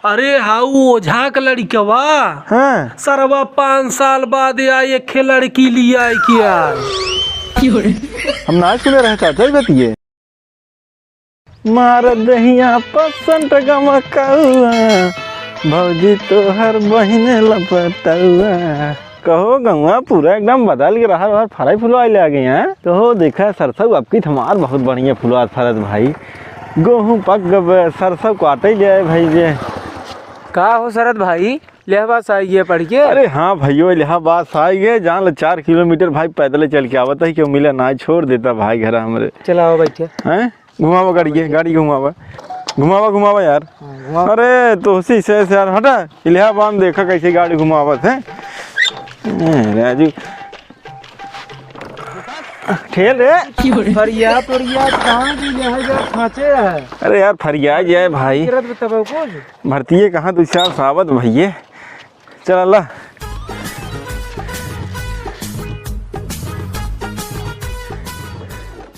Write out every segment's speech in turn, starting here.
अरे हाउ ओझा का लड़कवा। हाँ सरवा 5 साल बाद आई एक लड़की लिया क्या। हम ना सुने रहे चाचा बतिए मार दहिया पसंद गमकौआ भौजी तो हर बहिने लपटौआ। कहो गौआ पूरा एकदम बदल के रहा और फराई फुलवा ले आ गए हैं। कहो देखा सरसों आपकी हमार बहुत बढ़िया फुलवा फरत भाई। गेहूँ पक गए सरसों काटे जाए भाई जे का हो शरद भाई इलाहाबाद से आइए पढ़ के। अरे हाँ भाइयों इलाहाबाद से आई गए जान लो 4 किलोमीटर भाई पैदल चल के आवता है क्यों मिला ना छोड़ देता भाई घर हमारे। चलाओ बैठे हैं घुमावा गाड़ी घुमावा यार। अरे तो उसी से यार हटा इलाहाबाद देखा कैसे गाड़ी घुमावत है राजू खेल रे फरिया कहाँ की खाचे है। अरे यार फरिया जाए भाई भर्ती कहाँ 2-4 सावत भैये चल अल्लाह।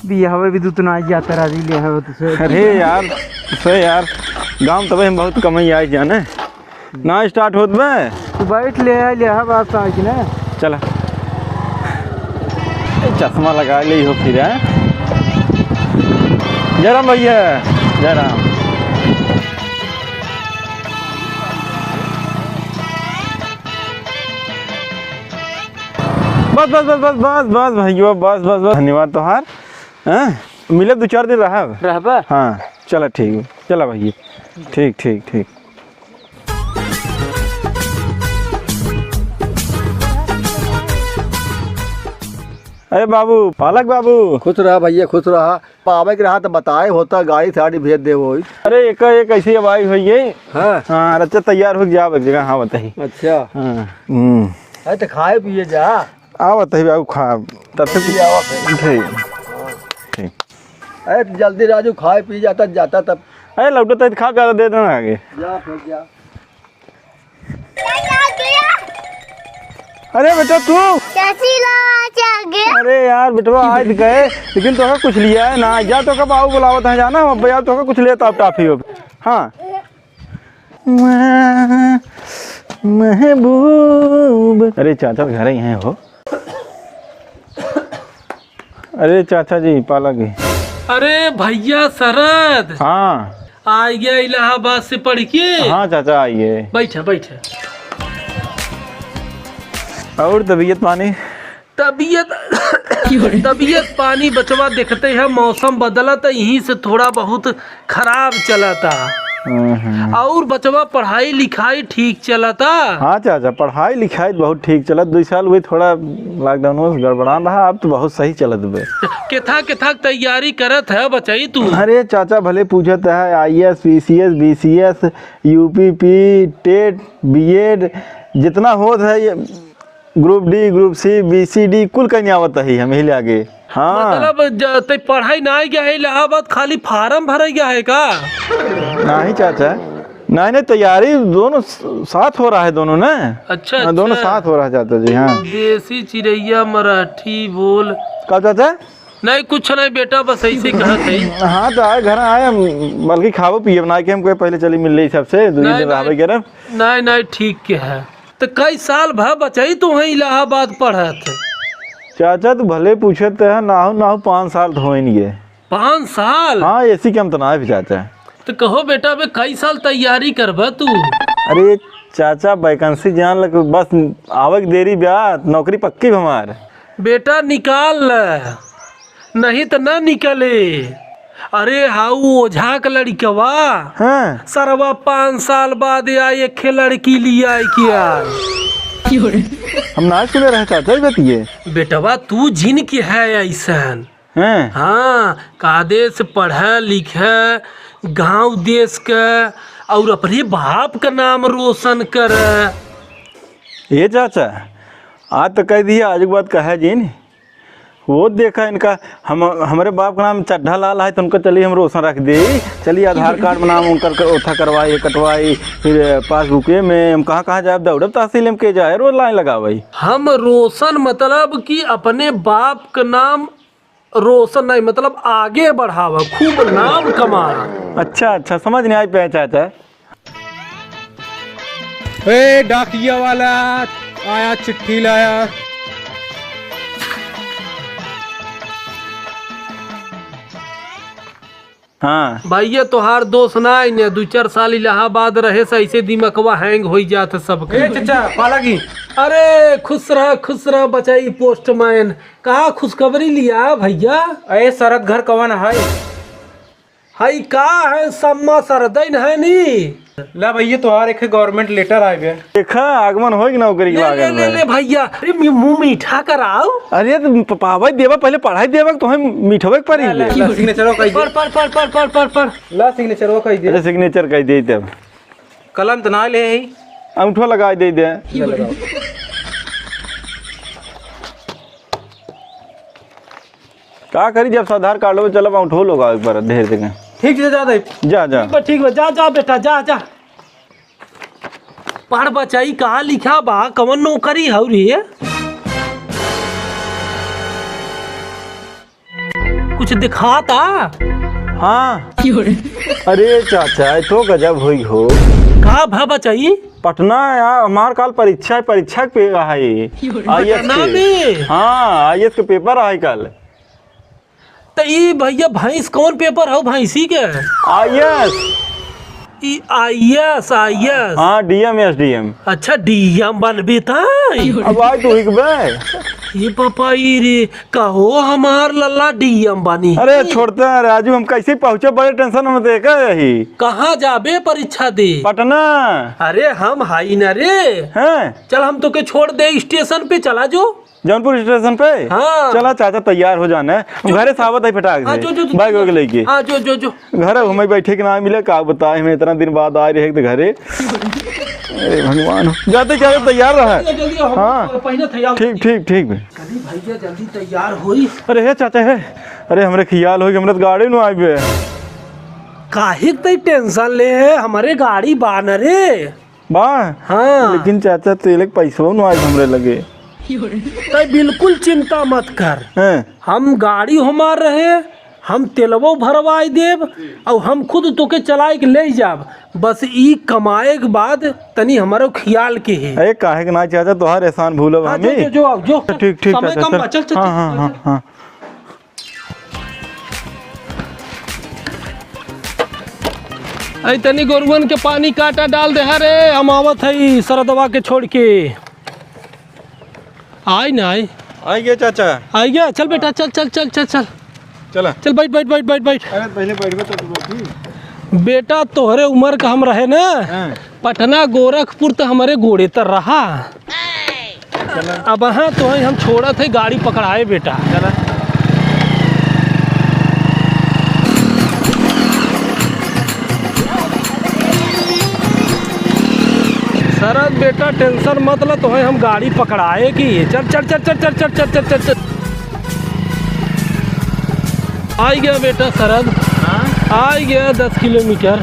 बिहावे भी दूत ना जाता राजी ले है तो। अरे यार से यार गाँव तब हम बहुत कम ही आए जाने ना स्टार्ट होत में तू बैठ ले इलाहाबाद से आके ना चला चश्मा लगा ले हो फिर है। जयराम भैया जयराम। बस भैया बस धन्यवाद तोहार। हाँ मिले 2-4 दिन रहा। हाँ चला ठीक चला भैया ठीक। अरे बाबू पालक बाबू खुश रहा भैया खुश रहा। पावे के रहा तो बताए होता गाड़ी साड़ी भेज दे वो। अरे एक ऐसी आवाज हुई है। हाँ अच्छा तैयार हो गया जगह। हाँ बताइए। अच्छा अरे तो खाए पिए जा आओ बताइए बाबू खा तब तक ठीक। अरे जल्दी राजू खाए पी जाता तब। अरे लौटो तो खा कर दे देना आगे जा फिर जा। अरे बेटा तू अरे यार बेटवा आज गए लेकिन तो कुछ लिया है ना जा तो कब आओ बुलावत है जाना अब भैया तो कुछ लेता अब टाफी हो। हाँ महबूब अरे चाचा घर ही हैं हो। अरे चाचा जी पालक जी। अरे भैया शरद हाँ आ गया इलाहाबाद से पढ़ के। हाँ चाचा आइए बैठे। और तबीयत पानी तबीयत पानी बचवा देखते हैं मौसम बदला तो यहीं से थोड़ा बहुत खराब चला था। और बचवा पढ़ाई लिखाई ठीक चला था। हाँ चाचा पढ़ाई लिखाई बहुत ठीक चला 2 साल हुए थोड़ा लॉकडाउन में गड़बड़ा रहा अब तो बहुत सही चलत बे। केथा तैयारी करत है बचाई तू। अरे चाचा भले पूछत है IAS PCS BCS UPP TET BEd जितना होत है ये group D group C BCD कुल कहीं आवत है हम ही आगे। हाँ मतलब पढ़ाई ना गया है इलाहाबाद खाली फार्म भरा गया है का। नहीं चाचा नहीं तैयारी दोनों साथ हो रहा है दोनों ना। अच्छा दोनों साथ हो रहा है चाचा जी। हाँ देसी चिड़ैया मराठी बोल कब चाचा नहीं कुछ नहीं बेटा बस ऐसे कहत है। हाँ तो आए घर आए बल्कि खाओ पिए बना के हमको पहले चली मिल रही सबसे 2 दिन रहा गिर। नहीं ठीक के है तो कई साल भा बचाई तू है इलाहाबाद पढ़त। चाचा तू भले पूछत है ना 5 साल तो हो नहीं गए। 5 साल। हाँ ऐसी कम तो ना है चाचा। तो कहो बेटा बे कई साल तैयारी करबा तू। अरे चाचा वैकेंसी जान लग बस आवक देरी ब्याह नौकरी पक्की हमार। बेटा निकाल नहीं तो ना निकले। अरे हाउ ओझा का लड़कवा। हाँ सरवा 5 साल बाद आई एक लड़की लिया क्या। हम ना सुने रहे चाचा बतिए बेटवा तू जिन की है ऐसन। हाँ कायदे से पढ़े लिखे गांव देश के और अपने बाप का नाम रोशन करे। ये चाचा आज तो कह दिया आज के बाद कहे जिन वो देखा इनका हमारे बाप का नाम चड्ढा लाल है तो उनका चलिए हम रोशन रख दे। चलिए आधार कार्ड में नाम उनका ओथा करवाई कटवाई फिर पासबुक में हम कहाँ जाए दौड़ब तहसील में के जाए रोज लाइन लगावाई। हम रोशन मतलब कि अपने बाप का नाम रोशन नहीं मतलब आगे बढ़ावा खूब नाम कमा। अच्छा समझ नहीं आई पे चाचा। ए डाकिया वाला आया, चिट्ठी लाया। हाँ भैया तोहार दोस्त ना ने 2-4 साल इलाहाबाद रहे से ऐसे दिमागवा हैंग हो जात सबके। ए चाचा पाला की। अरे खुश रह बचाई पोस्टमैन। कहा खुशखबरी लिया भैया? ए शरद घर कवन है? हाई का है सम्मा सरदैन है नी। ला भैया तोहार एक गवर्नमेंट लेटर आ गया। देखा आगमन हो कि नौकरी के ले ले लागल ले ले भैया। अरे मुंह मीठा कराओ। अरे तो पावा देवा पहले पढ़ाई देवा तुम्हें मिठवे के पड़ी ले। ला सिग्नेचर कह दे। पर ला सिग्नेचर कह दे। अरे सिग्नेचर कर दे तब कलम तो ना ले है। अंगूठा लगा दे दे। का करी जब आधार कार्ड हो चलो अंगूठो लगा एक बार ढेर देंगे। ठीक से जा दे। जा ठीक बा जा बेटा जा। पढ़ बचाई कहा लिखा बा कवन नौकरी हौ रे? कुछ दिखाता? हाँ अरे चाचा तो गजब हुई हो। कहा भा बचाई? पटना यार हमार काल परीक्षा के पे है आईएएस के। हाँ आईएएस के पेपर है कल। तो ये भैया भैंस कौन पेपर हो भैंसी के? आईएएस हाँ डीएम एसडीएम। अच्छा डीएम बनबे अब आज तो हिक बे। ये पापाई रे कहो हमार लल्ला डीएम बनी। अरे छोड़ते हैं राजू हम कैसे पहुँचे बड़े टेंशन में देखा यही। कहाँ जाबे परीक्षा दे? पटना। अरे हम हाई न रे हैं चल हम तो के छोड़ दे स्टेशन पे चला जो। जौनपुर स्टेशन पे। हाँ। चला चाचा तैयार हो जाना है घरे सावत है फटाक हाँ, से बाइक वगैरह लेके। हाँ जो घर हमें बैठे के ना मिले का बताए हमें इतना दिन बाद आ रहे घरे। अरे भगवान जाते तैयार रहा है। जल्दी हाँ ठीक भैया जल्दी तैयार होई। अरे है चाचा है। अरे हमरे ख्याल हो हमरे गाड़ी नु आबे। काहे तई टेंशन ले है हमारे गाड़ी बान रे बा। हाँ लेकिन चाचा तेल के पैसा नु आज हमरे लगे। तई बिल्कुल चिंता मत कर। हैं हम गाड़ी हमार रहे हम तेलवो भरवाई देव और हम खुद तोके चलाए के ले जाब। बस ई कमाए के बाद तनी हमारो ख्याल के है। अरे काहे के ना चाचा तोहार एहसान भूलब हाँ, हमें। जो ठीक समय चाचा कम बा, चल हाँ। ऐ तनी गोरुवन के पानी काटा डाल दे रे हम आवत है सरदवा के छोड़ के। आई ना आई गया चाचा। आई गया चल बेटा चल चला चल बैठ। अरे पहले बैठ तो बैठी। बेटा तोहरे उम्र का हम रहे ना पटना गोरखपुर तो हमारे गोड़े तर रहा। अब हाँ तो हम छोड़ा थे गाड़ी पकड़ाए बेटा। शरद बेटा टेंशन मत लो तो हम गाड़ी पकड़ाए की। चल आई गया बेटा शरद। आई गया 10 किलोमीटर।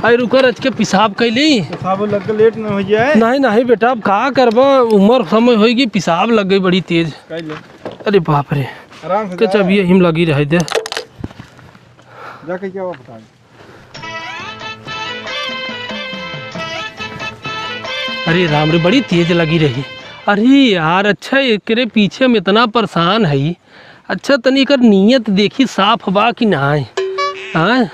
आई रुकर आज के पिसाब कैली। पिसाब लग के लेट न हो जाए। नहीं बेटा अब का करबा उम्र समय होगी पिसाब लग गई बड़ी तेज। अरे बाप रे आराम से के चबिए हिम लगी रहे दे। जाके क्या हुआ बता। अरे राम रे बड़ी तेज लगी रही। अरे यार अच्छा एकरे पीछे में इतना परेशान है। अच्छा तनी कर नीयत देखी साफ बा कि ना है। हाँ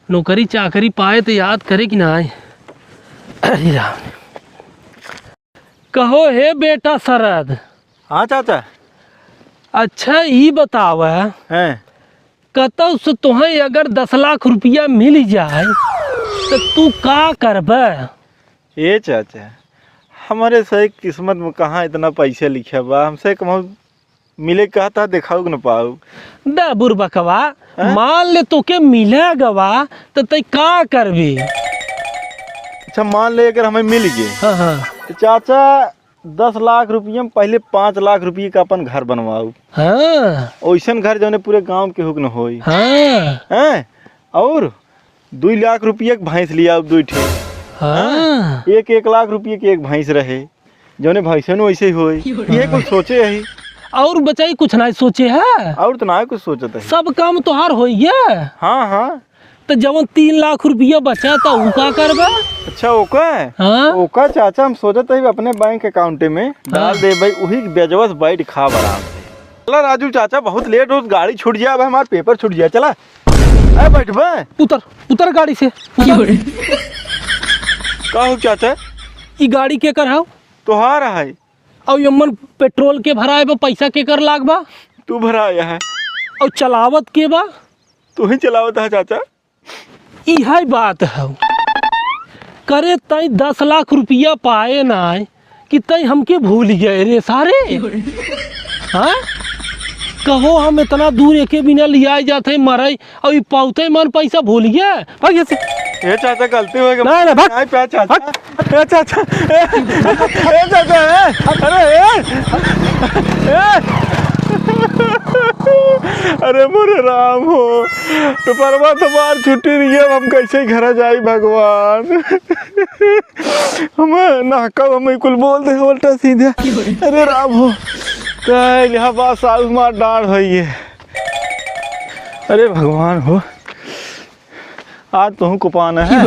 नौकरी चाकरी पाए तो याद करे कि ना है। अरे राम कहो हे बेटा शरद। हाँ चाचा। अच्छा ये बताव हैं कतौ से तुम्हें अगर 10 लाख रुपया मिल जाए तो तू का करब? ये चाचा हमारे सही किस्मत में कहाँ इतना पैसा लिखा बा। हमसे कमाऊ मिले कहता दिखाऊ न पाऊ। दा बुरबकवा मान ले तोके मिले गवा तो तय का करबी? अच्छा मान ले अगर हमें मिल गए हाँ तो चाचा 10 लाख रुपये में पहले 5 लाख रुपये का अपन घर बनवाऊ। हाँ ओइसन घर जो पूरे गांव के हुक न होई। हाँ हैं और 2 लाख रुपये के भैंस लिया अब 2 ठे। हाँ 1 लाख रुपये के एक भैंस रहे जो भैंसन वैसे ही होई। ये कुछ सोचे है और बचाई कुछ नहीं सोचे है। और तो ना कुछ सोचता है। सब काम तोहार हो गया। हाँ हाँ तो जवन 3 लाख रुपया बचा था उ का करबा? अच्छा ओका है। हाँ ओका चाचा हम सोचत है अपने बैंक अकाउंट में डाल दे भाई, वही बेजवस बैठ खा आराम से। चला राजू चाचा बहुत लेट हो, गाड़ी छूट गया, अब हमारा पेपर छूट गया। चला अरे बैठ बे। उतर गाड़ी से उतर। का हो चाचा? ई गाड़ी के कर हाउ तोहार है। और यमन पेट्रोल के भराए बा पैसा के कर लाग बा? तू भरा आया है। और चलावत के बा? तू ही चलावत है चाचा। इहा बात है करे तई 10 लाख रुपया पाए ना कि तई हमके भूल गए रे सारे। हाँ कहो हम इतना दूर एके बिना लिया जाते मरई और पाउते मन पैसा भूल गया। भाग से ये चाचा गलती हो गई। नहीं भाग नहीं पे चाचा। ए चाचा ए चाचा अरे मोरे राम हो तो परवा तो बार छुट्टी नहीं है, हम कैसे घर जाई भगवान। हम ना कब हम कुल बोल दे उल्टा सीधे। अरे राम हो कल यहाँ बात साल मार डांड हुई है। अरे भगवान हो आज तो कुपाना है।